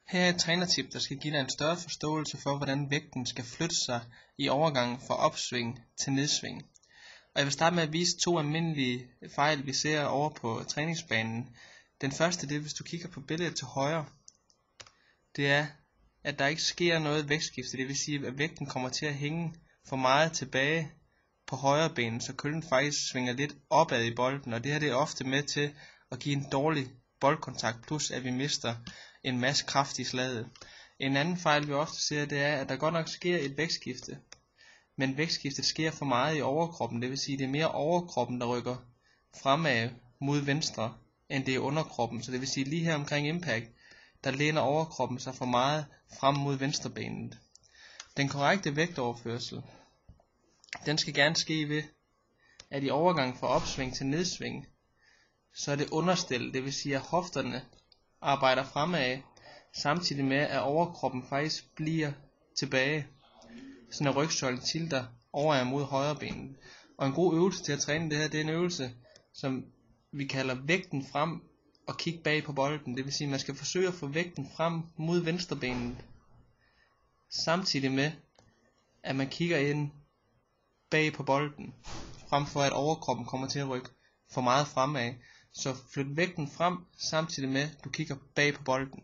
Her er et trænertip, der skal give dig en større forståelse for, hvordan vægten skal flytte sig i overgangen fra opsving til nedsving. Og jeg vil starte med at vise 2 almindelige fejl, vi ser over på træningsbanen. Den første, det er, hvis du kigger på billedet til højre, det er, at der ikke sker noget vægtskifte. Det vil sige, at vægten kommer til at hænge for meget tilbage på højre ben, så køllen faktisk svinger lidt opad i bolden, og det her det er ofte med til at give en dårlig boldkontakt, plus at vi mister en masse kraft i slaget. En anden fejl vi ofte ser, det er, at der godt nok sker et vægtskifte, men vægtskiftet sker for meget i overkroppen, det vil sige, det er mere overkroppen, der rykker fremad mod venstre, end det er underkroppen. Så det vil sige, lige her omkring impact, der læner overkroppen sig for meget frem mod venstrebenet. Den korrekte vægtoverførsel, den skal gerne ske ved, at i overgang fra opsving til nedsving, så er det understillet, det vil sige, at hofterne arbejder fremad, samtidig med, at overkroppen faktisk bliver tilbage, sådan at rygsøjlen tilter over mod højre benet. Og en god øvelse til at træne det her, det er en øvelse, som vi kalder vægten frem og kigge bag på bolden. Det vil sige, at man skal forsøge at få vægten frem mod venstrebenet, samtidig med, at man kigger ind bag på bolden, frem for at overkroppen kommer til at rykke for meget fremad. Så flyt vægten frem, samtidig med, at du kigger bag på bolden.